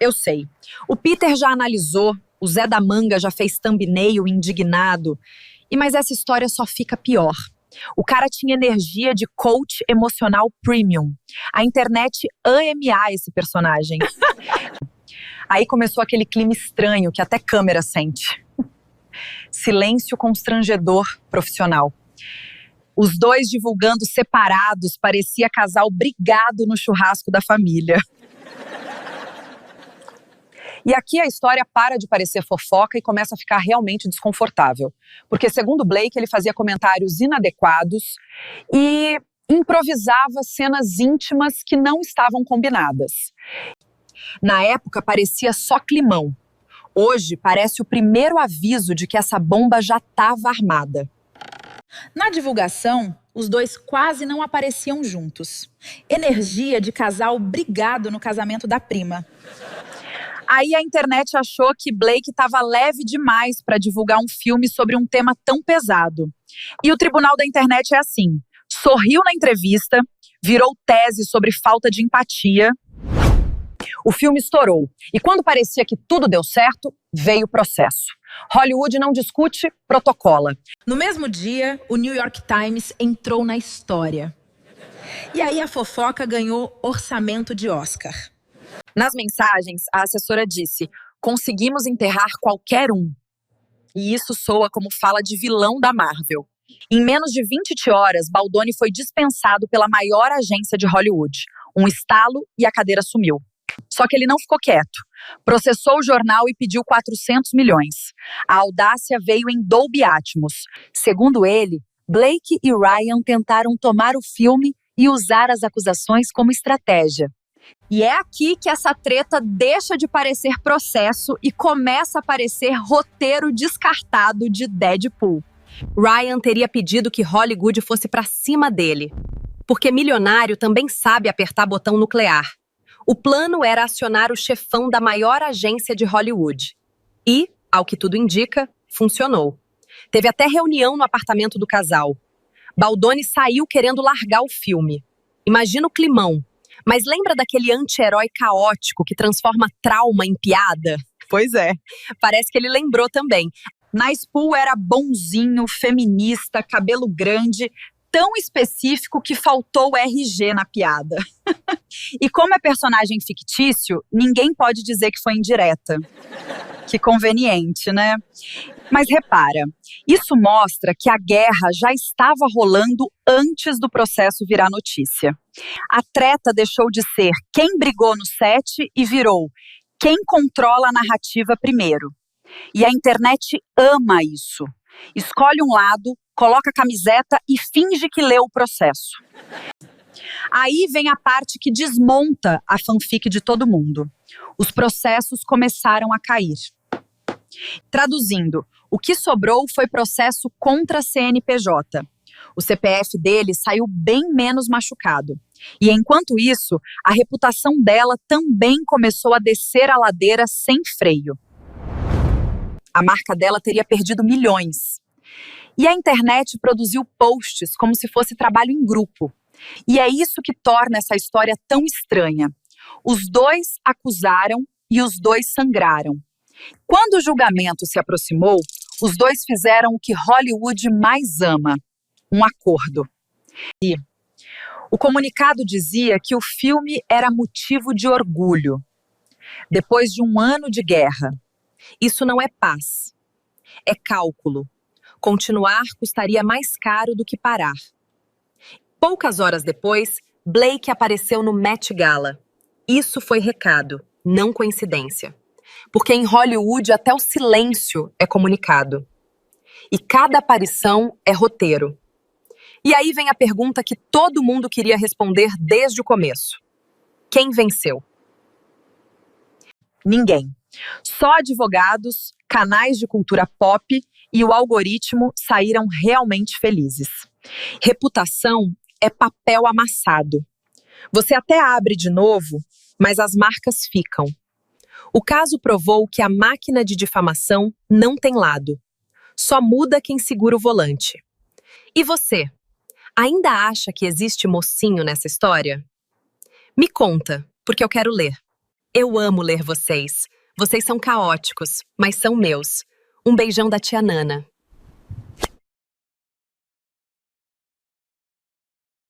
Eu sei. O Peter já analisou, o Zé da Manga já fez thumbnail indignado. Mas essa história só fica pior. O cara tinha energia de coach emocional premium. A internet ama esse personagem. Aí começou aquele clima estranho que até câmera sente. Silêncio constrangedor profissional. Os dois divulgando separados, parecia casal brigado no churrasco da família. E aqui a história para de parecer fofoca e começa a ficar realmente desconfortável. Porque, segundo Blake, ele fazia comentários inadequados e improvisava cenas íntimas que não estavam combinadas. Na época, parecia só climão. Hoje, parece o primeiro aviso de que essa bomba já estava armada. Na divulgação, os dois quase não apareciam juntos. Energia de casal brigado no casamento da prima. Aí a internet achou que Blake estava leve demais para divulgar um filme sobre um tema tão pesado. E o tribunal da internet é assim: sorriu na entrevista, virou tese sobre falta de empatia. O filme estourou. E quando parecia que tudo deu certo, veio o processo. Hollywood não discute, protocola. No mesmo dia, o New York Times entrou na história. E aí a fofoca ganhou orçamento de Oscar. Nas mensagens, a assessora disse: conseguimos enterrar qualquer um. E isso soa como fala de vilão da Marvel. Em menos de 20 horas, Baldoni foi dispensado pela maior agência de Hollywood. Um estalo e a cadeira sumiu. Só que ele não ficou quieto. Processou o jornal e pediu 400 milhões. A audácia veio em Dolby Atmos. Segundo ele, Blake e Ryan tentaram tomar o filme e usar as acusações como estratégia. E é aqui que essa treta deixa de parecer processo e começa a parecer roteiro descartado de Deadpool. Ryan teria pedido que Hollywood fosse pra cima dele, porque milionário também sabe apertar botão nuclear. O plano era acionar o chefão da maior agência de Hollywood. E, ao que tudo indica, funcionou. Teve até reunião no apartamento do casal. Baldoni saiu querendo largar o filme. Imagina o climão. Mas lembra daquele anti-herói caótico que transforma trauma em piada? Pois é. Parece que ele lembrou também. Nicepool era bonzinho, feminista, cabelo grande, tão específico que faltou o RG na piada. E como é personagem fictício, ninguém pode dizer que foi indireta. Que conveniente, né? Mas repara, isso mostra que a guerra já estava rolando antes do processo virar notícia. A treta deixou de ser quem brigou no set e virou quem controla a narrativa primeiro. E a internet ama isso. Escolhe um lado, coloca a camiseta e finge que leu o processo. Aí vem a parte que desmonta a fanfic de todo mundo. Os processos começaram a cair. Traduzindo, o que sobrou foi processo contra a CNPJ. O CPF dele saiu bem menos machucado. E enquanto isso, a reputação dela também começou a descer a ladeira sem freio. A marca dela teria perdido milhões. E a internet produziu posts como se fosse trabalho em grupo. E é isso que torna essa história tão estranha. Os dois acusaram e os dois sangraram. Quando o julgamento se aproximou, os dois fizeram o que Hollywood mais ama: um acordo. E o comunicado dizia que o filme era motivo de orgulho. Depois de um ano de guerra. Isso não é paz. É cálculo. Continuar custaria mais caro do que parar. Poucas horas depois, Blake apareceu no Met Gala. Isso foi recado, não coincidência. Porque em Hollywood até o silêncio é comunicado. E cada aparição é roteiro. E aí vem a pergunta que todo mundo queria responder desde o começo. Quem venceu? Ninguém. Só advogados, canais de cultura pop e o algoritmo saíram realmente felizes. Reputação é papel amassado. Você até abre de novo, mas as marcas ficam. O caso provou que a máquina de difamação não tem lado. Só muda quem segura o volante. E você? Ainda acha que existe mocinho nessa história? Me conta, porque eu quero ler. Eu amo ler vocês. Vocês são caóticos, mas são meus. Um beijão da tia Nana.